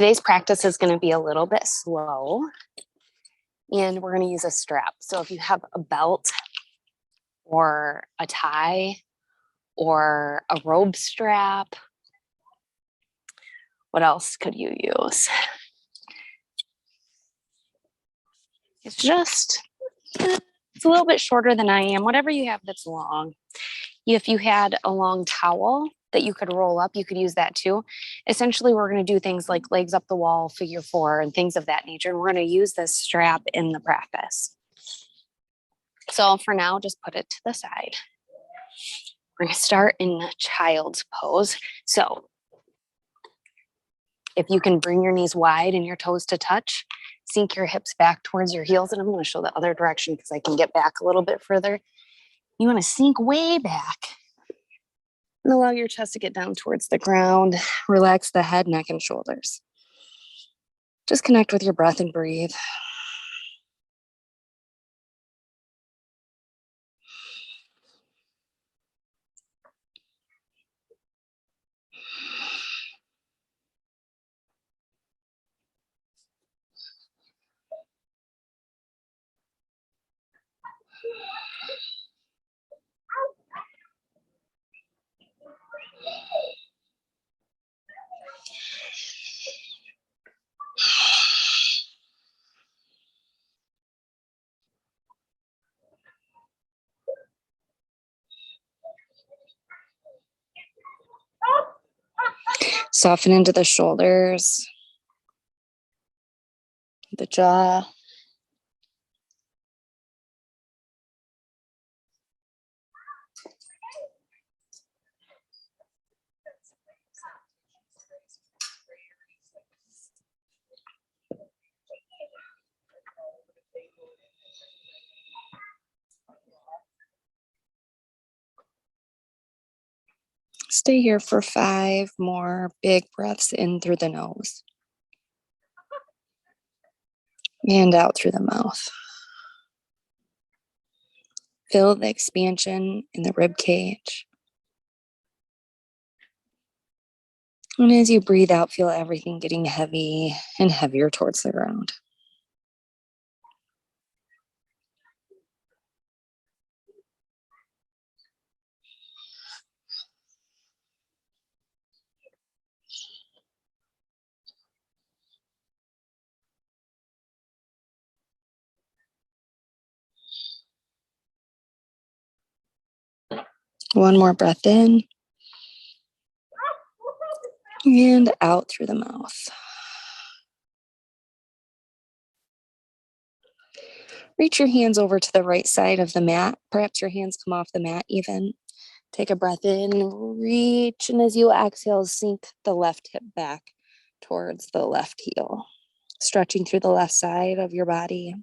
Today's practice is going to be a little bit slow, and we're going to use a strap. So if you have a belt or a tie or a robe strap, what else could you use? It's a little bit shorter than I am. Whatever you have that's long. If you had a long towel that you could roll up, you could use that too. Essentially, we're going to do things like legs up the wall, figure four, and things of that nature. And we're going to use this strap in the practice. So for now, just put it to the side. We're going to start in child's pose. So if you can bring your knees wide and your toes to touch, sink your hips back towards your heels. And I'm going to show the other direction because I can get back a little bit further. You want to sink way back and allow your chest to get down towards the ground. Relax the head, neck, and shoulders. Just connect with your breath and breathe. Soften into the shoulders, the jaw. Stay here for 5 more big breaths in through the nose and out through the mouth. Feel the expansion in the rib cage. And as you breathe out, feel everything getting heavy and heavier towards the ground. One more breath in and out through the mouth. Reach your hands over to the right side of the mat. Perhaps your hands come off the mat even. Take a breath in, reach, and as you exhale, sink the left hip back towards the left heel, stretching through the left side of your body.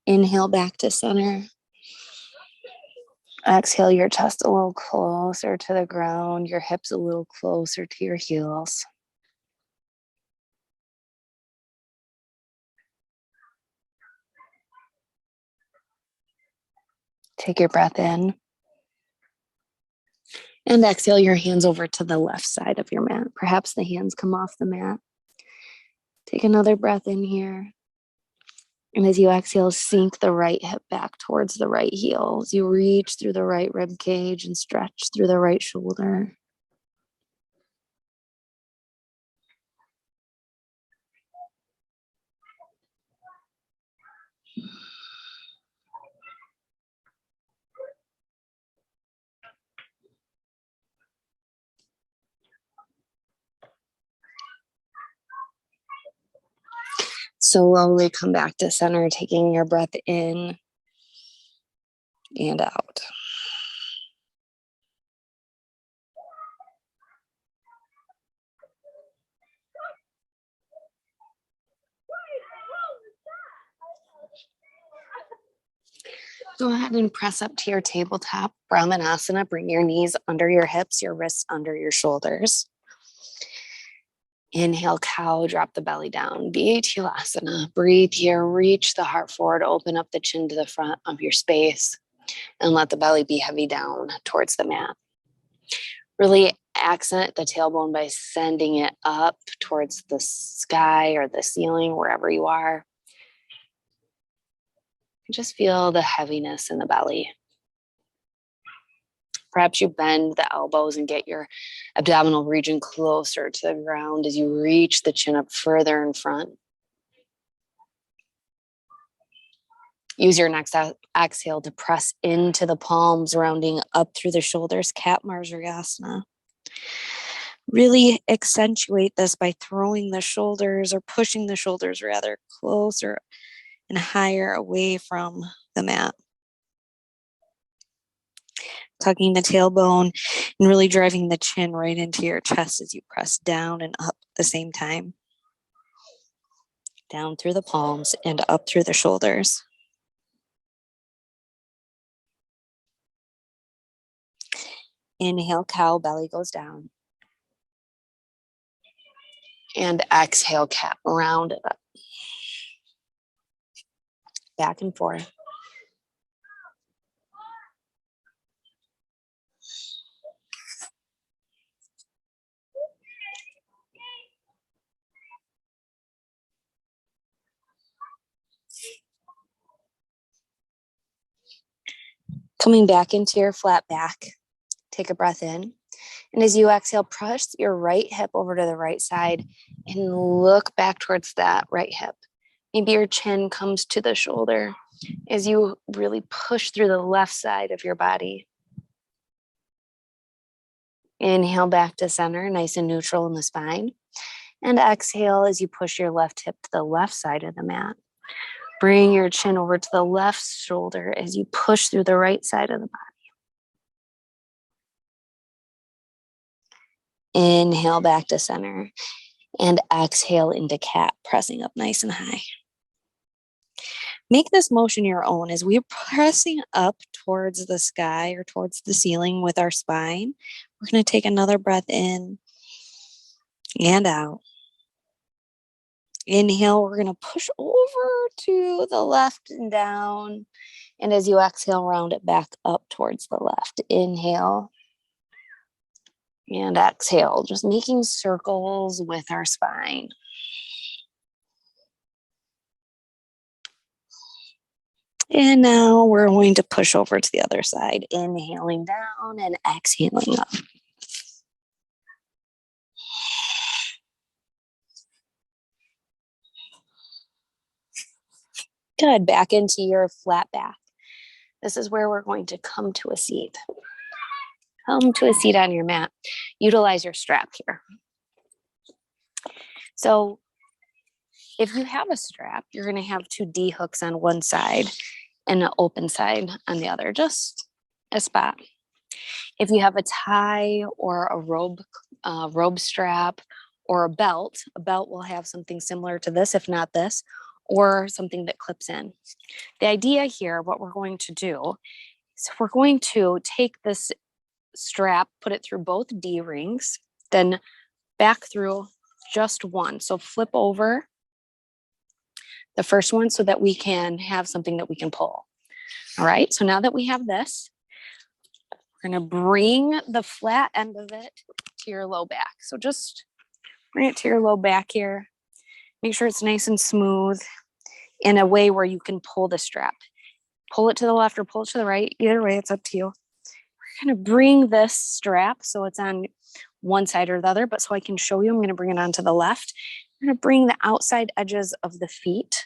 Inhale back to center. Exhale your chest a little closer to the ground, your hips a little closer to your heels. Take your breath in. And exhale your hands over to the left side of your mat. Perhaps the hands come off the mat. Take another breath in here. And as you exhale, sink the right hip back towards the right heel. As you reach through the right rib cage and stretch through the right shoulder. Slowly come back to center, taking your breath in and out. Go ahead and press up to your tabletop. Brahmanasana, bring your knees under your hips, your wrists under your shoulders. Inhale, cow, drop the belly down. Bhuttilasana. Breathe here, reach the heart forward, open up the chin to the front of your space, and let the belly be heavy down towards the mat. Really accent the tailbone by sending it up towards the sky or the ceiling, wherever you are. Just feel the heaviness in the belly. Perhaps you bend the elbows and get your abdominal region closer to the ground as you reach the chin up further in front. Use your next exhale to press into the palms, rounding up through the shoulders, Kapmarjasana. Really accentuate this by throwing the shoulders, or pushing the shoulders rather, closer and higher away from the mat. Tucking the tailbone and really driving the chin right into your chest as you press down and up at the same time. Down through the palms and up through the shoulders. Inhale, cow, belly goes down. And exhale, cat, round it up. Back and forth. Coming back into your flat back, take a breath in. And as you exhale, press your right hip over to the right side and look back towards that right hip. Maybe your chin comes to the shoulder as you really push through the left side of your body. Inhale back to center, nice and neutral in the spine. And exhale as you push your left hip to the left side of the mat. Bring your chin over to the left shoulder as you push through the right side of the body. Inhale back to center and exhale into cat, pressing up nice and high. Make this motion your own as we're pressing up towards the sky or towards the ceiling with our spine. We're going to take another breath in and out. Inhale, we're going to push over to the left and down. And as you exhale, round it back up towards the left. Inhale and exhale, just making circles with our spine. And now we're going to push over to the other side, inhaling down and exhaling up. Good, back into your flat back. This is where we're going to come to a seat. Come to a seat on your mat. Utilize your strap here. So if you have a strap, you're going to have 2 D hooks on one side and an open side on the other, just a spot. If you have a tie or a robe strap or a belt will have something similar to this, if not this, or something that clips in. The idea here, what we're going to do is we're going to take this strap, put it through both D rings, then back through just one. So flip over the first one so that we can have something that we can pull. All right, so now that we have this, we're going to bring the flat end of it to your low back. So just bring it to your low back here. Make sure it's nice and smooth in a way where you can pull the strap. Pull it to the left or pull it to the right. Either way, it's up to you. We're going to bring this strap so it's on one side or the other, but so I can show you, I'm going to bring it onto the left. I'm going to bring the outside edges of the feet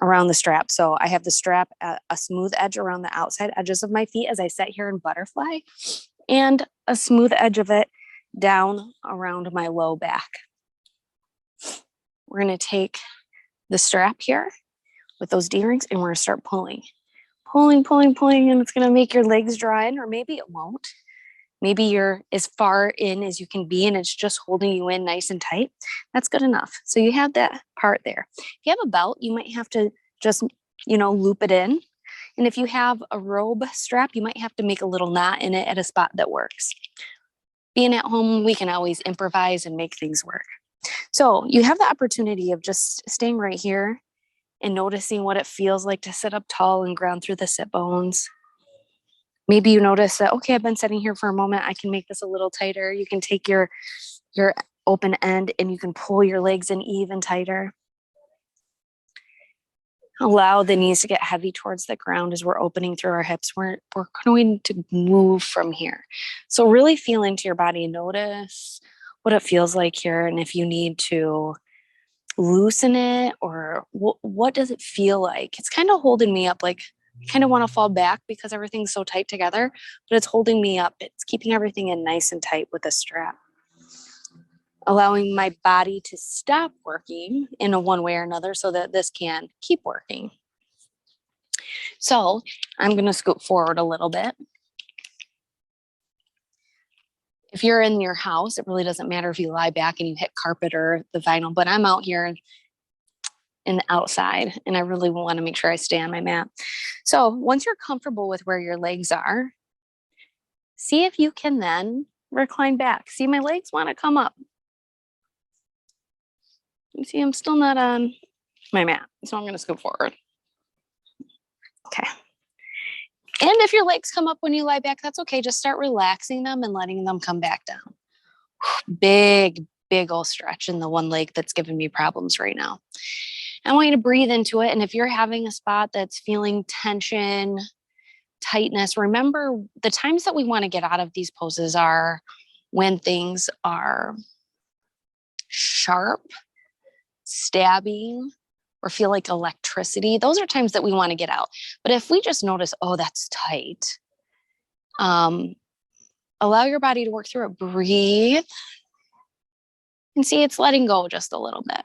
around the strap. So I have the strap at a smooth edge around the outside edges of my feet as I sit here in butterfly, and a smooth edge of it down around my low back. We're going to take the strap here with those D-rings and we're going to start pulling. Pulling, and it's going to make your legs draw in, or maybe it won't. Maybe you're as far in as you can be and it's just holding you in nice and tight. That's good enough. So you have that part there. If you have a belt, you might have to just, loop it in And if you have a robe strap, you might have to make a little knot in it at a spot that works. Being at home, we can always improvise and make things work. So you have the opportunity of just staying right here and noticing what it feels like to sit up tall and ground through the sit bones. Maybe you notice that, okay, I've been sitting here for a moment. I can make this a little tighter. You can take your open end and you can pull your legs in even tighter. Allow the knees to get heavy towards the ground as we're opening through our hips. We're going to move from here. So really feel into your body. Notice what it feels like here. And if you need to loosen it, or what does it feel like? It's kind of holding me up, like I kind of want to fall back because everything's so tight together, but it's holding me up. It's keeping everything in nice and tight with a strap. Allowing my body to stop working in a one way or another so that this can keep working. So I'm going to scoot forward a little bit. If you're in your house, it really doesn't matter if you lie back and you hit carpet or the vinyl, but I'm out here in the outside and I really want to make sure I stay on my mat. So once you're comfortable with where your legs are, see if you can then recline back. See, my legs want to come up. You see, I'm still not on my mat, so I'm going to scoot forward. Okay. And if your legs come up when you lie back, that's okay. Just start relaxing them and letting them come back down. Big old stretch in the one leg that's giving me problems right now. I want you to breathe into it. And if you're having a spot that's feeling tension, tightness, remember the times that we want to get out of these poses are when things are sharp, stabbing, or feel like electricity. Those are times that we want to get out. But if we just notice, oh, that's tight, allow your body to work through it. Breathe and see it's letting go just a little bit.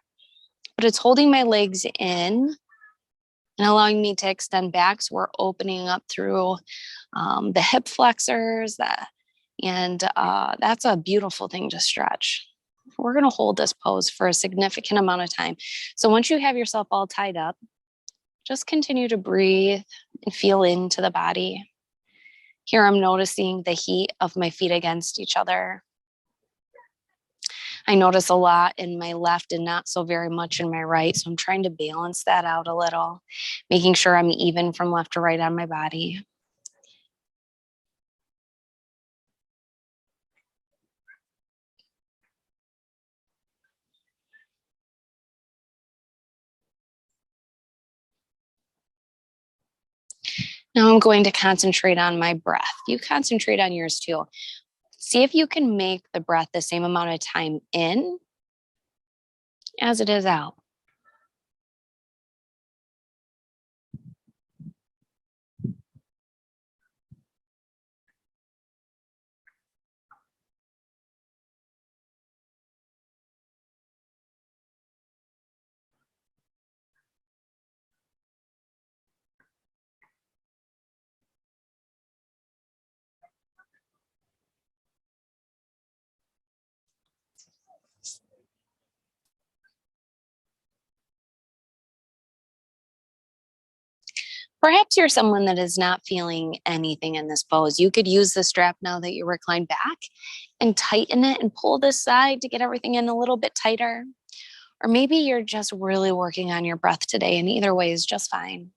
But it's holding my legs in and allowing me to extend back. So we're opening up through the hip flexors. That's a beautiful thing to stretch. We're going to hold this pose for a significant amount of time. So once you have yourself all tied up, just continue to breathe and feel into the body. Here I'm noticing the heat of my feet against each other. I notice a lot in my left and not so very much in my right. So I'm trying to balance that out a little, making sure I'm even from left to right on my body. Now I'm going to concentrate on my breath. You concentrate on yours too. See if you can make the breath the same amount of time in as it is out. Perhaps you're someone that is not feeling anything in this pose. You could use the strap now that you recline back and tighten it and pull this side to get everything in a little bit tighter. Or maybe you're just really working on your breath today, and either way is just fine.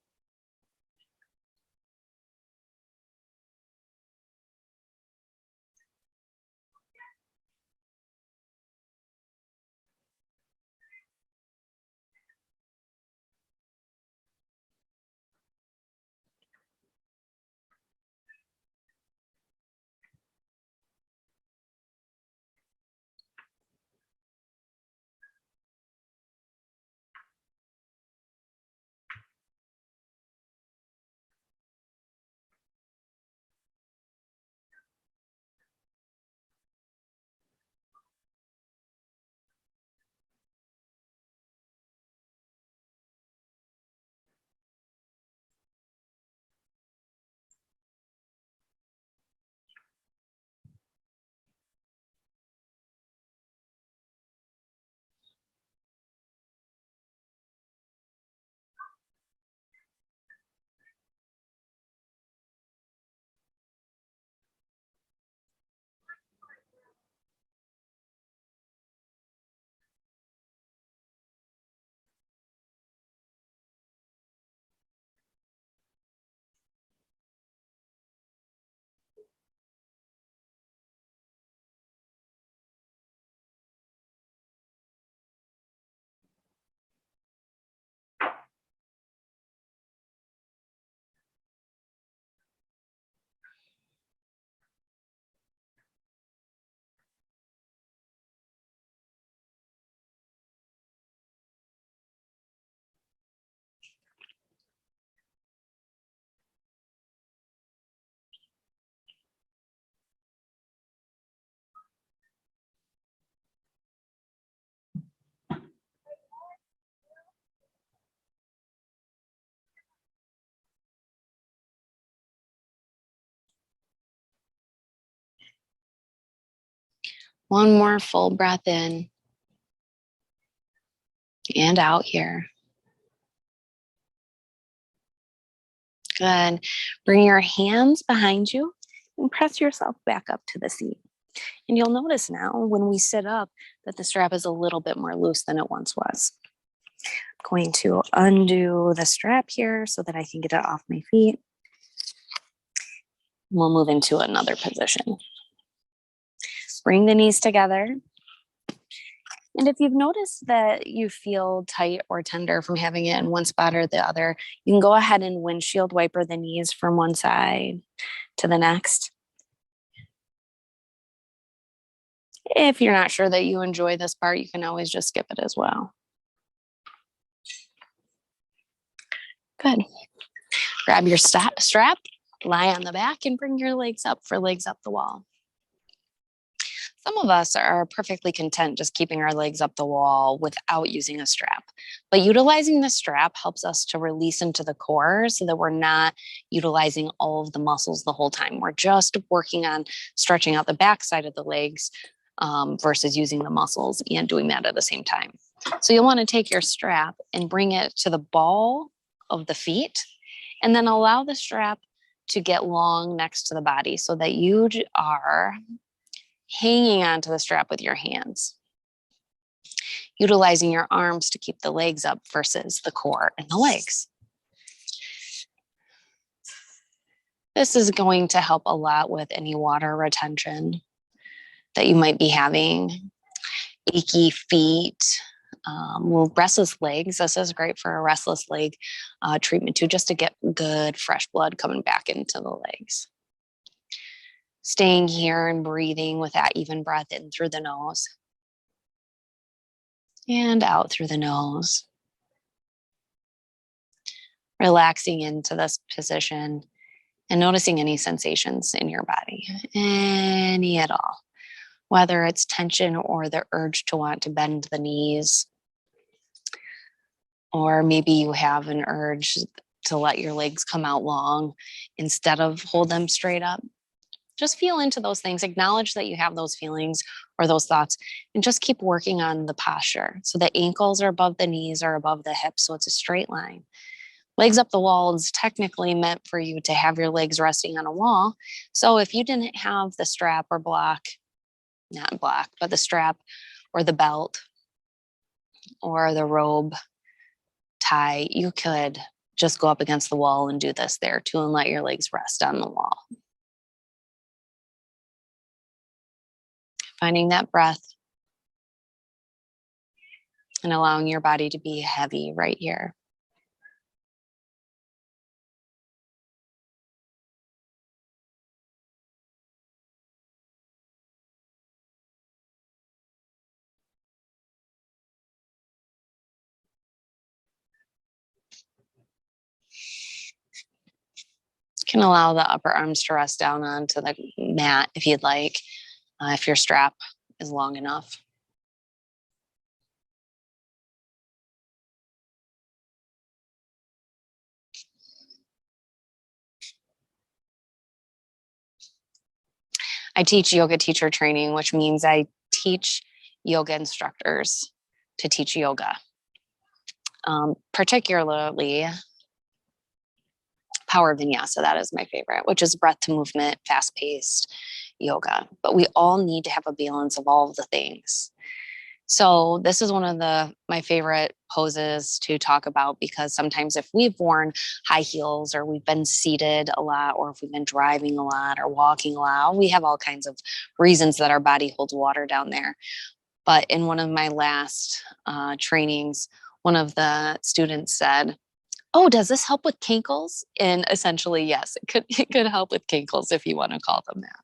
One more full breath in and out here. Good. Bring your hands behind you and press yourself back up to the seat. And you'll notice now when we sit up that the strap is a little bit more loose than it once was. I'm going to undo the strap here so that I can get it off my feet. We'll move into another position. Bring the knees together. And if you've noticed that you feel tight or tender from having it in one spot or the other, you can go ahead and windshield wiper the knees from one side to the next. If you're not sure that you enjoy this part, you can always just skip it as well. Good. Grab your strap, lie on the back, and bring your legs up for legs up the wall. Some of us are perfectly content just keeping our legs up the wall without using a strap. But utilizing the strap helps us to release into the core so that we're not utilizing all of the muscles the whole time. We're just working on stretching out the back side of the legs versus using the muscles and doing that at the same time. So you'll want to take your strap and bring it to the ball of the feet, and then allow the strap to get long next to the body so that you are hanging onto the strap with your hands, utilizing your arms to keep the legs up versus the core and the legs. This is going to help a lot with any water retention that you might be having, achy feet, restless legs. This is great for a restless leg treatment too, just to get good fresh blood coming back into the legs. Staying here and breathing with that even breath in through the nose and out through the nose. Relaxing into this position and noticing any sensations in your body, any at all, whether it's tension or the urge to want to bend the knees, or maybe you have an urge to let your legs come out long instead of hold them straight up. Just feel into those things, acknowledge that you have those feelings or those thoughts, and just keep working on the posture. So the ankles are above the knees or above the hips, so it's a straight line. Legs up the wall is technically meant for you to have your legs resting on a wall. So if you didn't have the strap or the strap or the belt or the robe tie, you could just go up against the wall and do this there too and let your legs rest on the wall. Finding that breath and allowing your body to be heavy right here. You can allow the upper arms to rest down onto the mat if you'd like, if your strap is long enough. I teach yoga teacher training, which means I teach yoga instructors to teach yoga, particularly power vinyasa. That is my favorite, which is breath to movement, fast-paced yoga. But we all need to have a balance of all of the things. So this is one of my favorite poses to talk about, because sometimes if we've worn high heels or we've been seated a lot, or if we've been driving a lot or walking a lot, we have all kinds of reasons that our body holds water down there. But in one of my last trainings, one of the students said, "Oh, does this help with kinkles?" And essentially, yes, it could help with kinkles if you want to call them that.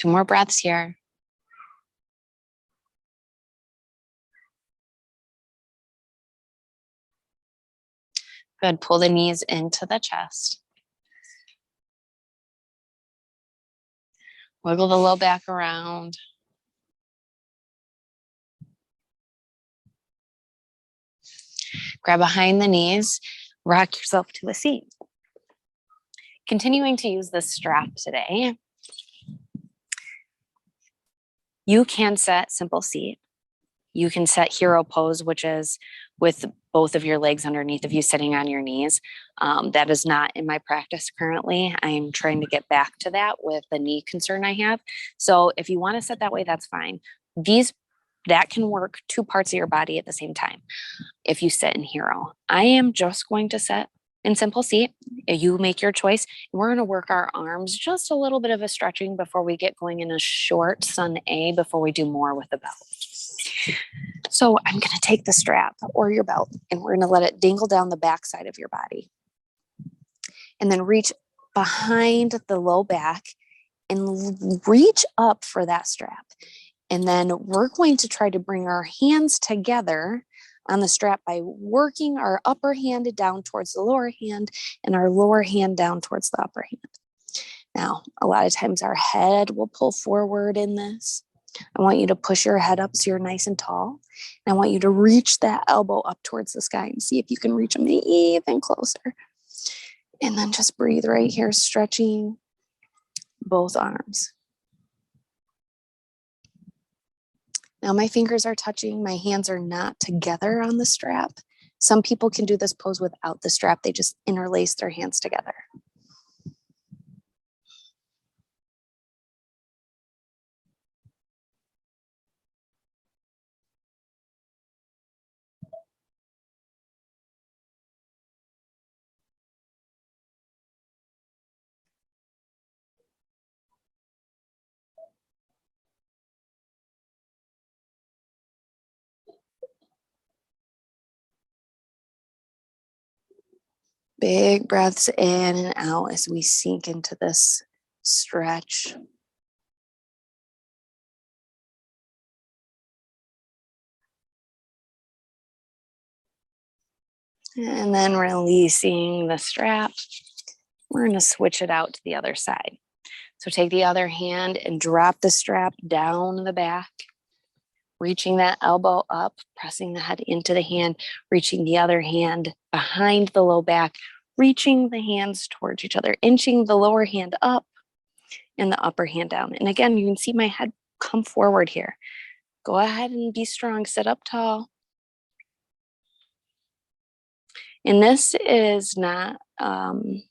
2 more breaths here. Good. Pull the knees into the chest. Wiggle the low back around. Grab behind the knees. Rock yourself to a seat. Continuing to use the strap today. You can set simple seat. You can set hero pose, which is with both of your legs underneath of you sitting on your knees. That is not in my practice currently. I'm trying to get back to that with the knee concern I have. So if you want to sit that way, that's fine. That can work 2 parts of your body at the same time if you sit in hero. I am just going to sit in simple seat. You make your choice. We're going to work our arms, just a little bit of a stretching before we get going in a short sun A before we do more with the belt. So I'm going to take the strap or your belt and we're going to let it dangle down the back side of your body. And then reach behind the low back and reach up for that strap. And then we're going to try to bring our hands together on the strap by working our upper hand down towards the lower hand and our lower hand down towards the upper hand. Now, a lot of times our head will pull forward in this. I want you to push your head up so you're nice and tall. And I want you to reach that elbow up towards the sky and see if you can reach them even closer. And then just breathe right here, stretching both arms. Now my fingers are touching, my hands are not together on the strap. Some people can do this pose without the strap. They just interlace their hands together. Big breaths in and out as we sink into this stretch. And then releasing the strap. We're going to switch it out to the other side. So take the other hand and drop the strap down the back, reaching that elbow up, pressing the head into the hand, reaching the other hand behind the low back, reaching the hands towards each other, inching the lower hand up and the upper hand down. And again, you can see my head come forward here. Go ahead and be strong, sit up tall. And this is not the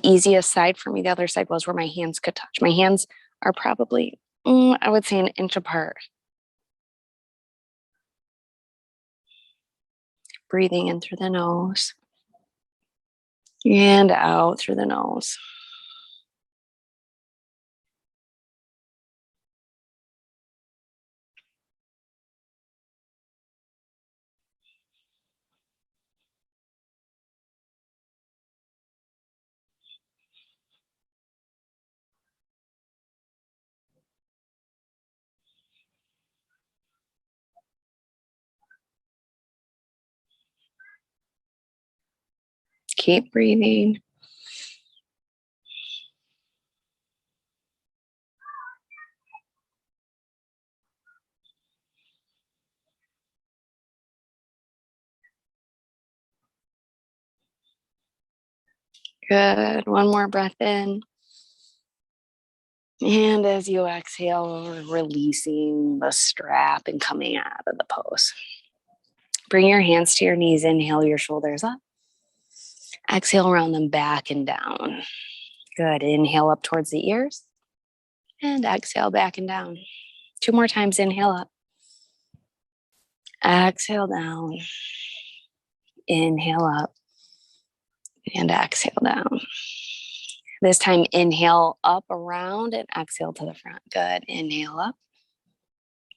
easiest side for me. The other side was where my hands could touch. My hands are probably, I would say, 1 inch apart. Breathing in through the nose and out through the nose. Keep breathing. Good. 1 more breath in. And as you exhale, releasing the strap and coming out of the pose. Bring your hands to your knees. Inhale your shoulders up. Exhale, round them back and down. Good. Inhale up towards the ears. And exhale back and down. 2 more times. Inhale up. Exhale down. Inhale up. And exhale down. This time, inhale up around and exhale to the front. Good. Inhale up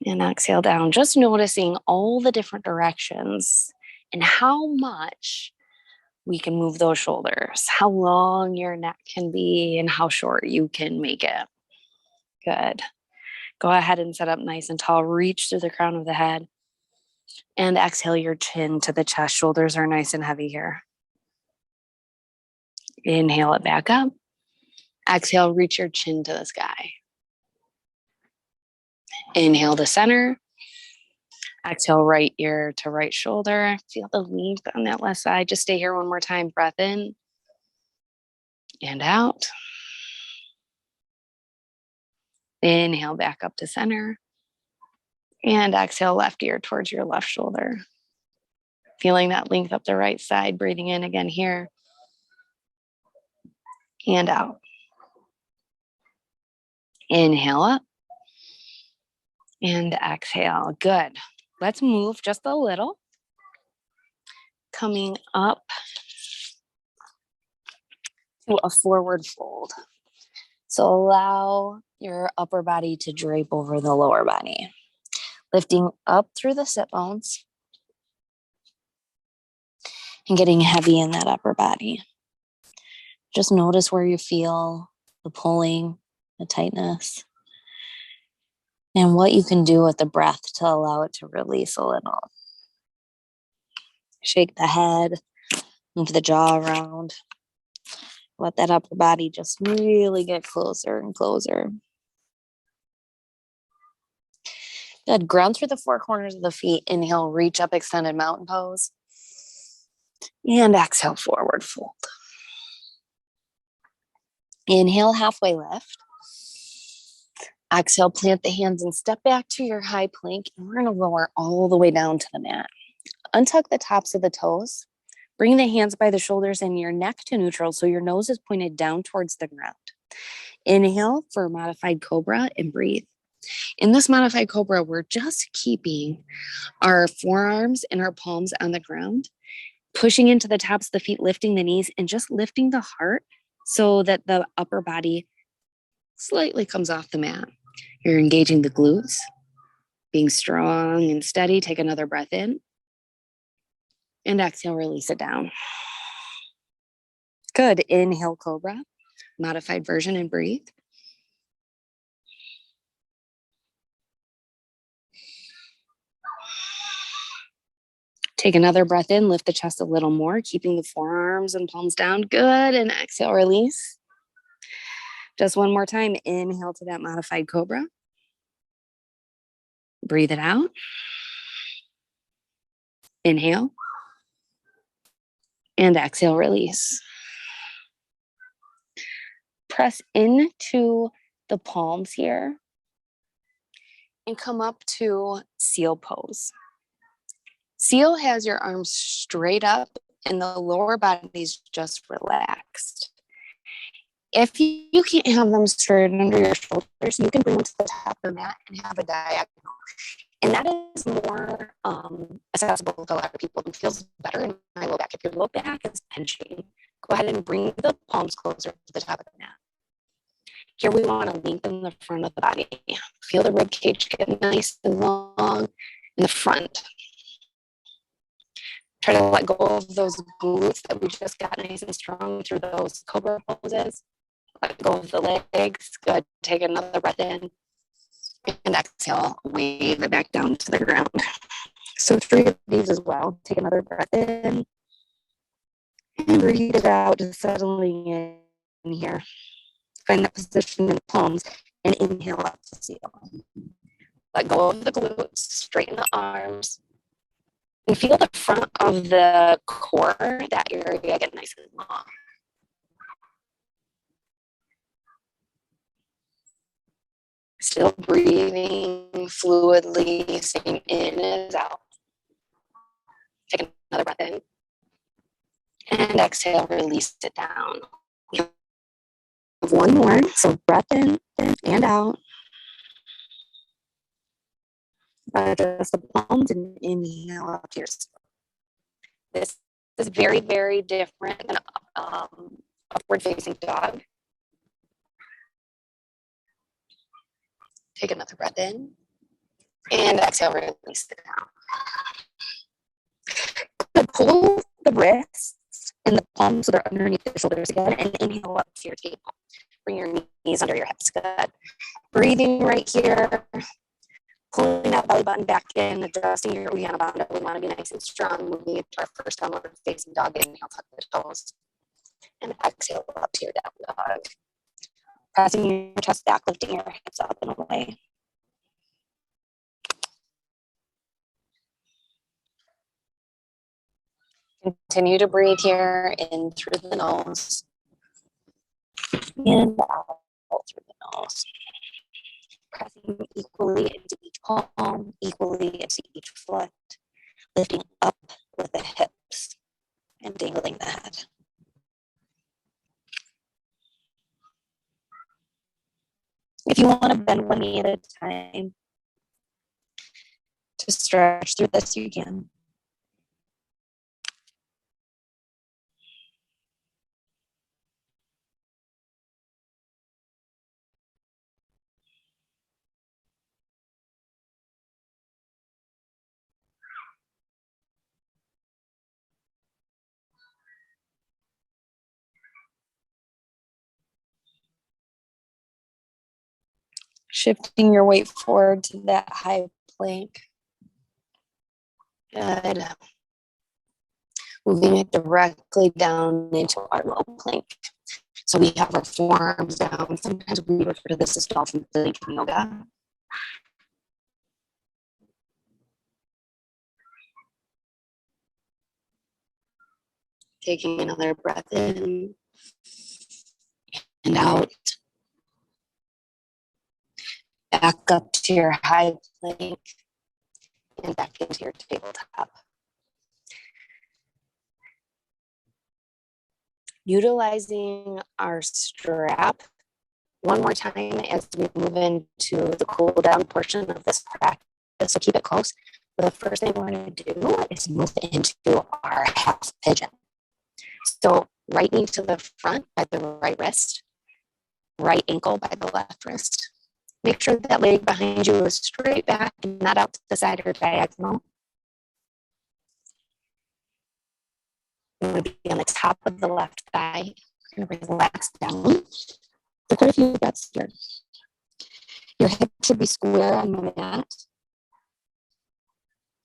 and exhale down. Just noticing all the different directions and how much we can move those shoulders, how long your neck can be and how short you can make it. Good. Go ahead and sit up nice and tall. Reach through the crown of the head and exhale your chin to the chest. Shoulders are nice and heavy here. Inhale it back up. Exhale, reach your chin to the sky. Inhale to center. Exhale, right ear to right shoulder. Feel the length on that left side. Just stay here one more time. Breath in and out. Inhale back up to center. And exhale, left ear towards your left shoulder. Feeling that length up the right side. Breathing in again here. And out. Inhale up. And exhale. Good. Let's move just a little. Coming up to a forward fold. So allow your upper body to drape over the lower body. Lifting up through the sit bones. And getting heavy in that upper body. Just notice where you feel the pulling, the tightness. And what you can do with the breath to allow it to release a little. Shake the head, move the jaw around. Let that upper body just really get closer and closer. Good. Ground through the four corners of the feet. Inhale, reach up, extended mountain pose. And exhale, forward fold. Inhale, halfway lift. Exhale, plant the hands and step back to your high plank. And we're going to lower all the way down to the mat. Untuck the tops of the toes. Bring the hands by the shoulders and your neck to neutral so your nose is pointed down towards the ground. Inhale for modified cobra and breathe. In this modified cobra, we're just keeping our forearms and our palms on the ground, pushing into the tops of the feet, lifting the knees, and just lifting the heart so that the upper body slightly comes off the mat. You're engaging the glutes, being strong and steady. Take another breath in. And exhale, release it down. Good. Inhale, cobra, modified version, and breathe. Take another breath in, lift the chest a little more, keeping the forearms and palms down. Good. And exhale, release. Just one more time. Inhale to that modified cobra. Breathe it out. Inhale. And exhale, release. Press into the palms here and come up to seal pose. Seal has your arms straight up and the lower body's just relaxed. If you can't have them straight under your shoulders, you can bring them to the top of the mat and have a diagonal. And that is more accessible to a lot of people. It feels better in my low back. If your low back is pinching, go ahead and bring the palms closer to the top of the mat. Here we want to lengthen the front of the body. Feel the rib cage get nice and long in the front. Try to let go of those glutes that we just got nice and strong through those cobra poses. Let go of the legs. Good. Take another breath in. And exhale, wave it back down to the ground. So 3 of these as well. Take another breath in. And breathe it out, just settling in here. Find that position in the palms. And inhale up to seal. Let go of the glutes. Straighten the arms. And feel the front of the core, that area get nice and long. Still breathing fluidly, staying in and out. Take another breath in. And exhale, release it down. We have one more. So breath in and out. Adjust the palms and inhale up to your stomach. This is very, very different than upward facing dog. Take another breath in and exhale, release it down. Pull the wrists And the palms, so they're underneath the shoulders again, and inhale up to your table. Bring your knees under your hips. Good. Breathing right here. Pulling that belly button back in, adjusting your Uddiyana Bandha. We want to be nice and strong. Moving into our first downward facing dog. Inhale, tuck the toes. And exhale up to your down dog. Pressing your chest back, lifting your hips up and away. Continue to breathe here in through the nose and out through the nose. Pressing equally into each palm, equally into each foot, lifting up with the hips and dangling the head. If you want to bend one knee at a time to stretch through this, you can. Shifting your weight forward to that high plank. Good. Moving it directly down into our low plank. So we have our forearms down. Sometimes we refer to this as dolphin plank in yoga. Taking another breath in and out. Back up to your high plank and back into your tabletop. Utilizing our strap one more time as we move into the cool down portion of this practice. So keep it close. But the first thing we're going to do is move into our Hex Pigeon. So right knee to the front by the right wrist, right ankle by the left wrist. Make sure that leg behind you is straight back and not out to the side or diagonal. You're going to be on the top of the left thigh. You're going to relax down. So quite a few breaths here. Your hip should be square on the mat.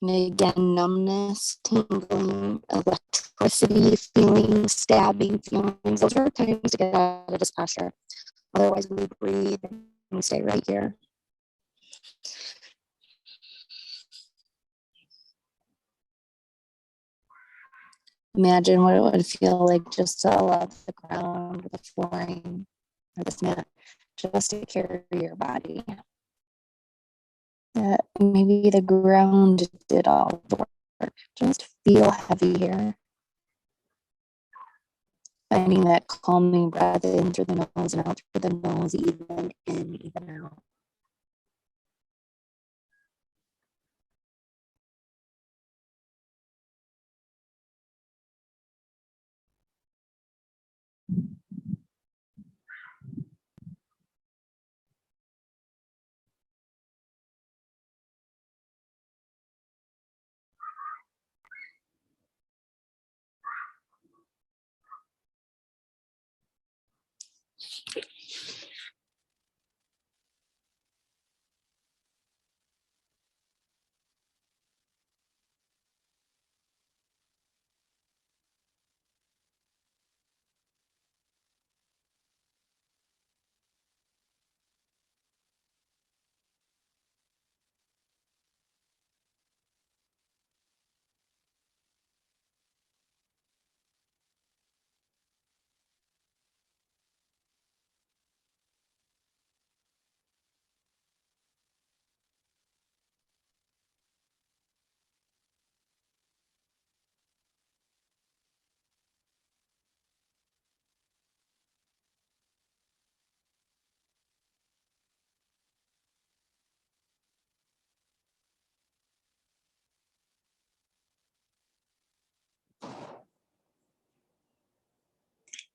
And again, numbness, tingling, electricity, feelings, stabbing feelings. Those are times to get out of this posture. Otherwise, we breathe and we stay right here. Imagine what it would feel like just to allow the ground, the flooring, or this mat just to carry your body. That maybe the ground did all the work. Just feel heavy here. Finding that calming breath in through the nose and out through the nose, even in, even out.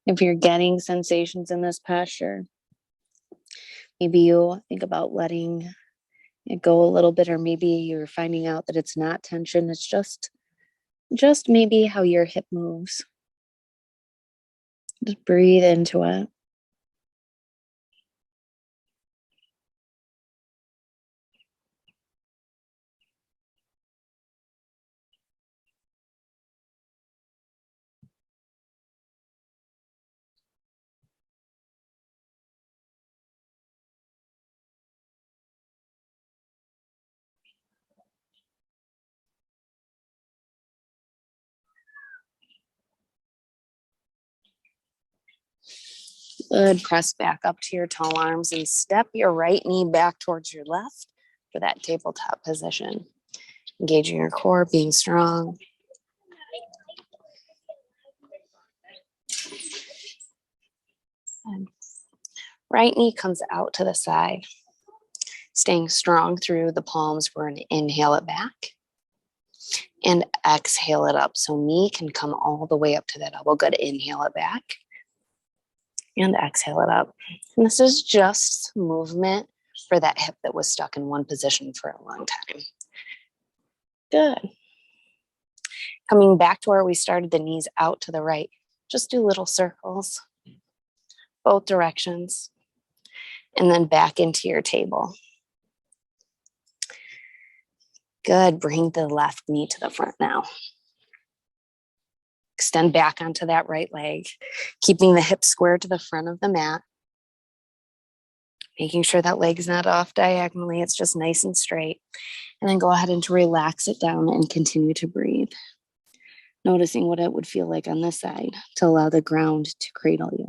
If you're getting sensations in this posture, maybe you'll think about letting it go a little bit, or maybe you're finding out that it's not tension, it's just maybe how your hip moves. Just breathe into it. Good. Press back up to your tall arms and step your right knee back towards your left for that tabletop position. Engaging your core, being strong. Right knee comes out to the side. Staying strong through the palms. We're going to inhale it back and exhale it up. So knee can come all the way up to that elbow. Good. Inhale it back and exhale it up. And this is just movement for that hip that was stuck in one position for a long time. Good. Coming back to where we started, the knees out to the right. Just do little circles, both directions, and then back into your table. Good. Bring the left knee to the front now. Extend back onto that right leg, keeping the hips square to the front of the mat. Making sure that leg's not off diagonally. It's just nice and straight. And then go ahead and relax it down and continue to breathe. Noticing what it would feel like on this side to allow the ground to cradle you.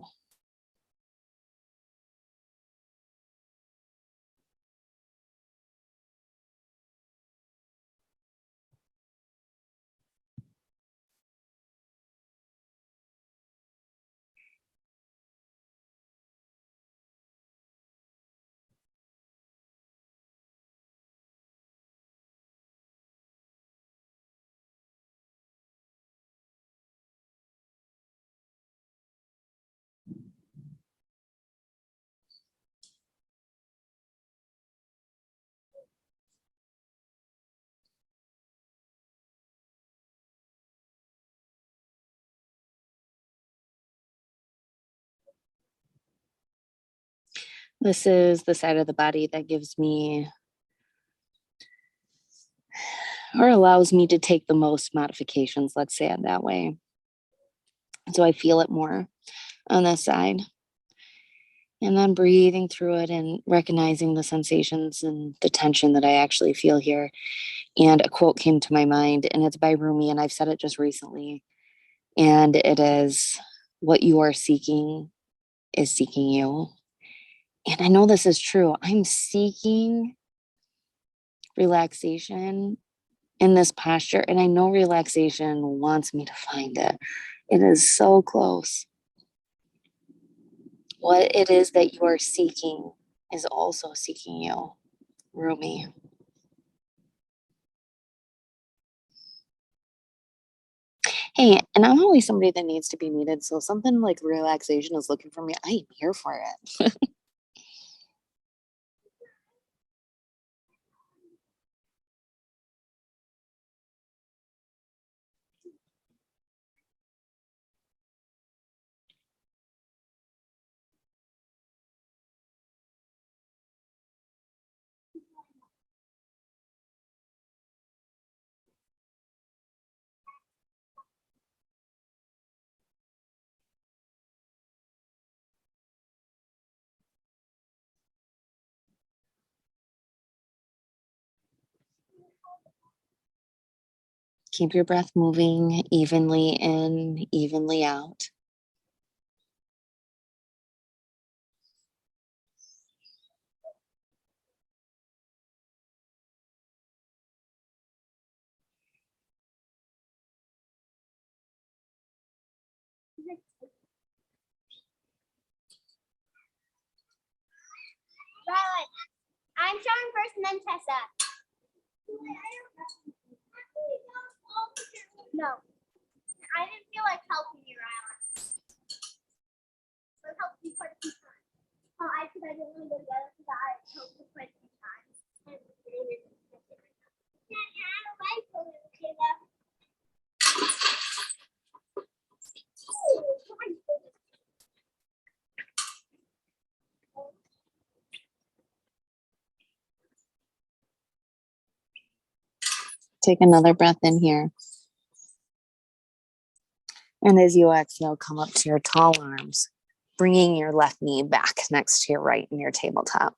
This is the side of the body that gives me or allows me to take the most modifications, let's say it that way. So I feel it more on this side. And then breathing through it and recognizing the sensations and the tension that I actually feel here. And a quote came to my mind, and it's by Rumi, and I've said it just recently. And it is, what you are seeking is seeking you. And I know this is true. I'm seeking relaxation in this posture, and I know relaxation wants me to find it. It is so close. What it is that you are seeking is also seeking you. Rumi. Hey, and I'm always somebody that needs to be needed. So something like relaxation is looking for me. I am here for it. Keep your breath moving evenly in, evenly out. Violet, I'm showing first and then Tessa. No, I didn't feel like helping you, Violet. But helped you quite a few times. Oh, I didn't want to go together because I helped you quite a few times. And I don't like going together. Take another breath in here. And as you exhale, come up to your tall arms, bringing your left knee back next to your right in your tabletop.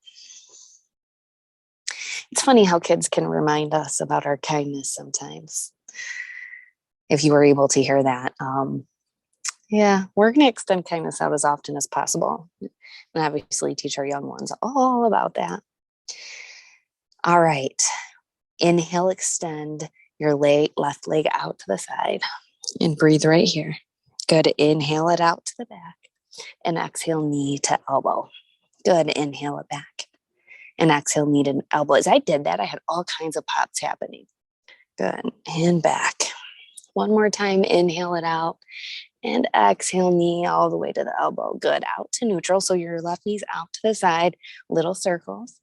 It's funny how kids can remind us about our kindness sometimes. If you were able to hear that. Yeah, we're going to extend kindness out as often as possible. And obviously teach our young ones all about that. All right. Inhale, extend your left leg out to the side and breathe right here. Good. Inhale it out to the back and exhale knee to elbow. Good. Inhale it back and exhale knee to elbow. As I did that, I had all kinds of pops happening. Good. And back. One more time. Inhale it out and exhale knee all the way to the elbow. Good. Out to neutral. So your left knee's out to the side, little circles,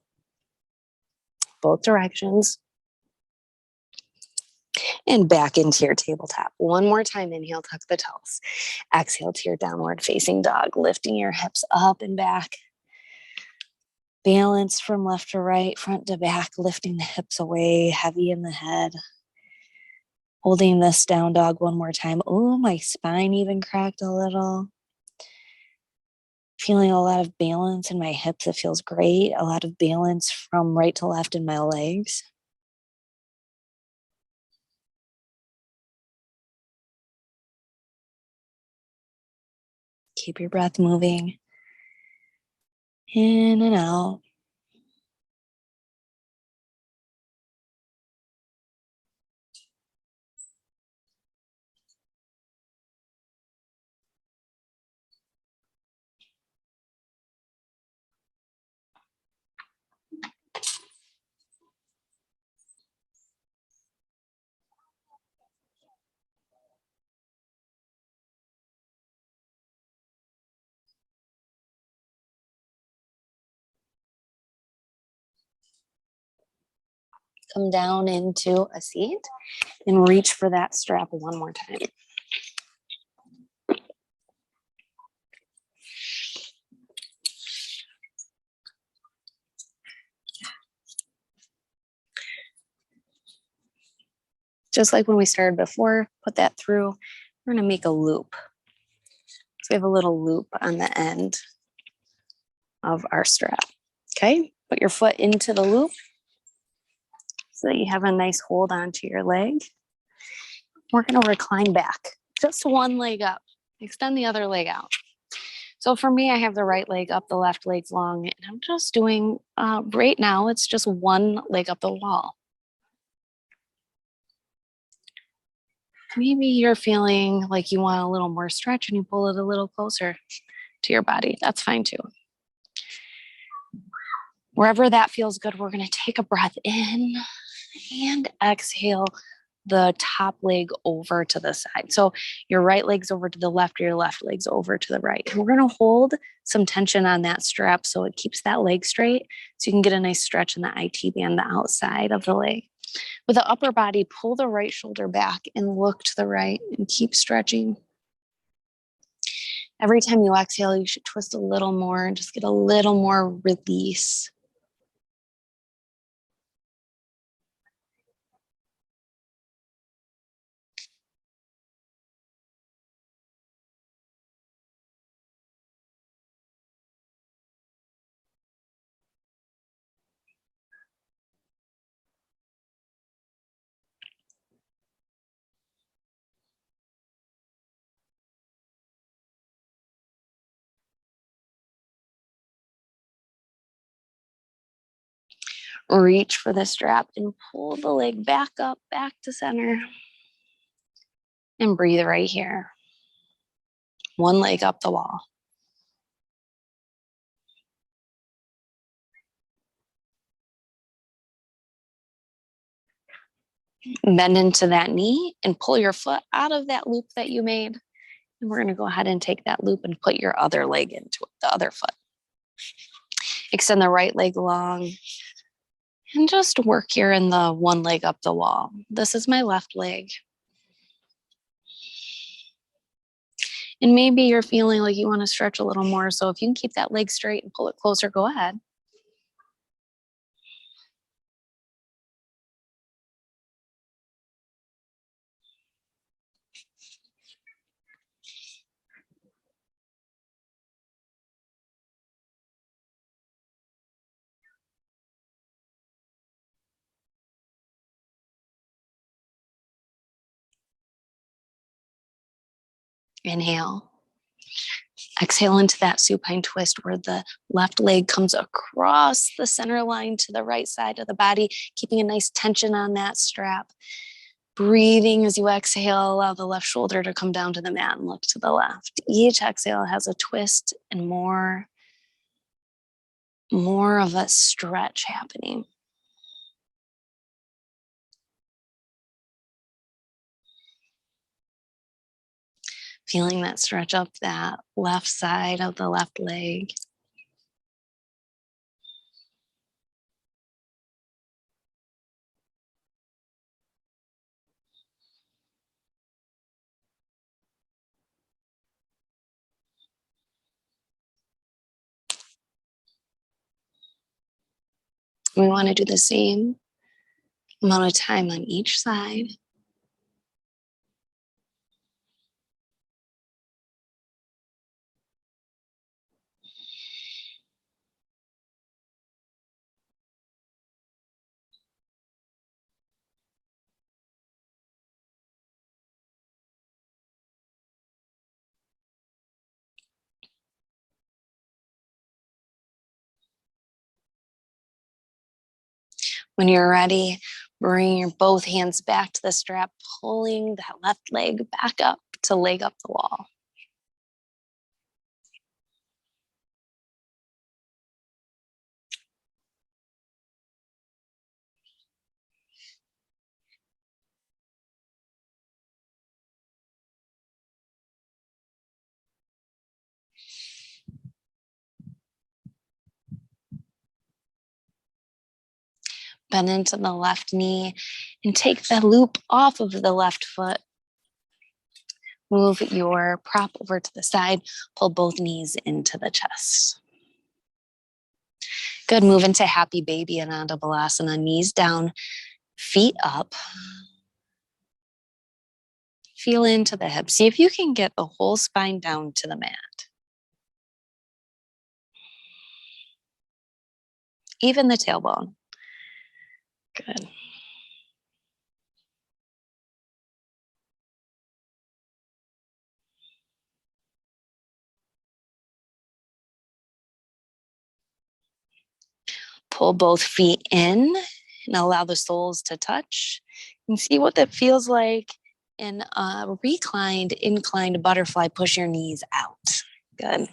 both directions. And back into your tabletop. One more time. Inhale, tuck the toes. Exhale to your downward facing dog, lifting your hips up and back. Balance from left to right, front to back, lifting the hips away, heavy in the head. Holding this down dog one more time. Oh, my spine even cracked a little. Feeling a lot of balance in my hips. It feels great. A lot of balance from right to left in my legs. Keep your breath moving. In and out. Come down into a seat and reach for that strap one more time. Just like when we started before, put that through. We're going to make a loop. So we have a little loop on the end of our strap. Okay, put your foot into the loop so that you have a nice hold onto your leg. We're going to recline back, just one leg up. Extend the other leg out. So for me, I have the right leg up, the left leg's long, and I'm just doing, right now, it's just one leg up the wall. Maybe you're feeling like you want a little more stretch and you pull it a little closer to your body. That's fine too. Wherever that feels good, we're going to take a breath in and exhale the top leg over to the side. So your right leg's over to the left, or your left leg's over to the right. And we're going to hold some tension on that strap so it keeps that leg straight, so you can get a nice stretch in the IT band, the outside of the leg. With the upper body, pull the right shoulder back and look to the right and keep stretching. Every time you exhale, you should twist a little more and just get a little more release. Reach for the strap and pull the leg back up, back to center. And breathe right here. One leg up the wall. Bend into that knee and pull your foot out of that loop that you made. And we're going to go ahead and take that loop and put your other leg into it, the other foot. Extend the right leg long. And just work here in the one leg up the wall. This is my left leg. And maybe you're feeling like you want to stretch a little more. So if you can keep that leg straight and pull it closer, go ahead. Inhale. Exhale into that supine twist where the left leg comes across the center line to the right side of the body, keeping a nice tension on that strap. Breathing as you exhale, allow the left shoulder to come down to the mat and look to the left. Each exhale has a twist and more of a stretch happening. Feeling that stretch up that left side of the left leg. We want to do the same amount of time on each side. When you're ready, bring your both hands back to the strap, pulling that left leg back up to leg up the wall. Bend into the left knee and take the loop off of the left foot. Move your prop over to the side, pull both knees into the chest. Good, move into happy baby and Untitled, knees down, feet up. Feel into the hips. See if you can get the whole spine down to the mat. Even the tailbone. Good. Pull both feet in and allow the soles to touch. And see what that feels like in a reclined, inclined butterfly. Push your knees out. Good.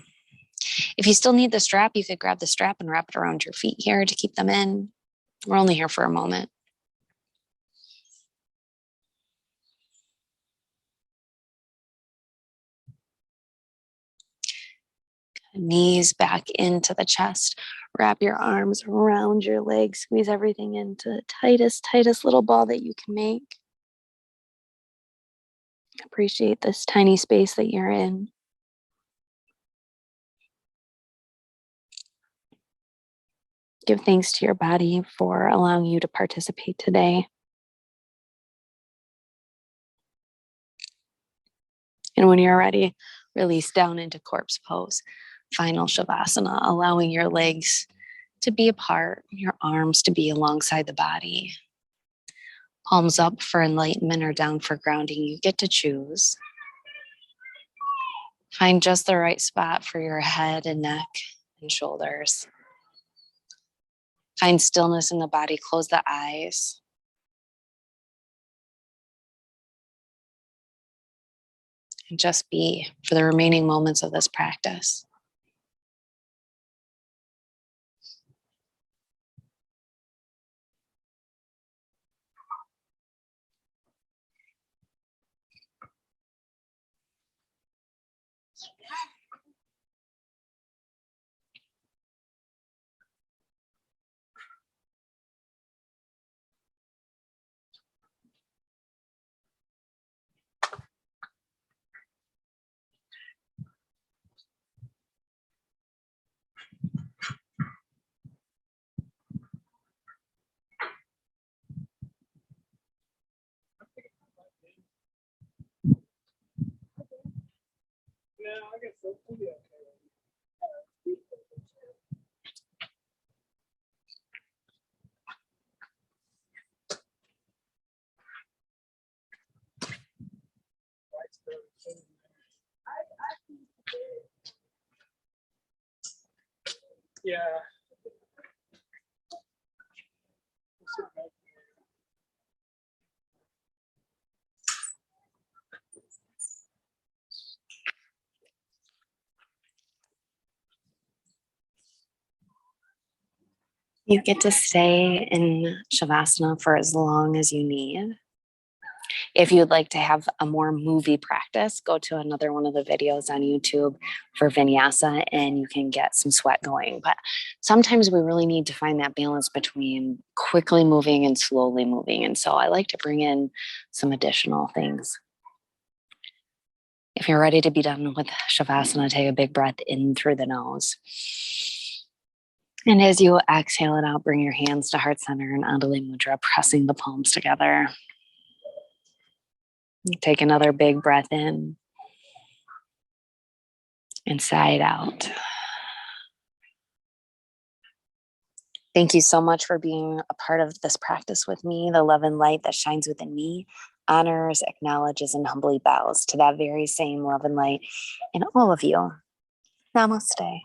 If you still need the strap, you could grab the strap and wrap it around your feet here to keep them in. We're only here for a moment. Knees back into the chest. Wrap your arms around your legs. Squeeze everything into the tightest little ball that you can make. Appreciate this tiny space that you're in. Give thanks to your body for allowing you to participate today. And when you're ready, release down into corpse pose. Final Shavasana, allowing your legs to be apart, your arms to be alongside the body. Palms up for enlightenment or down for grounding. You get to choose. Find just the right spot for your head and neck and shoulders. Find stillness in the body. Close the eyes. And just be for the remaining moments of this practice. Yeah. You get to stay in Shavasana for as long as you need. If you'd like to have a more movie practice, go to another one of the videos on YouTube for vinyasa and you can get some sweat going. But sometimes we really need to find that balance between quickly moving and slowly moving. And so I like to bring in some additional things. If you're ready to be done with Shavasana, take a big breath in through the nose. And as you exhale it out, bring your hands to heart center and Andali Mudra, pressing the palms together. Take another big breath in and sigh it out. Thank you so much for being a part of this practice with me. The love and light that shines within me honors, acknowledges, and humbly bows to that very same love and light in all of you. Namaste.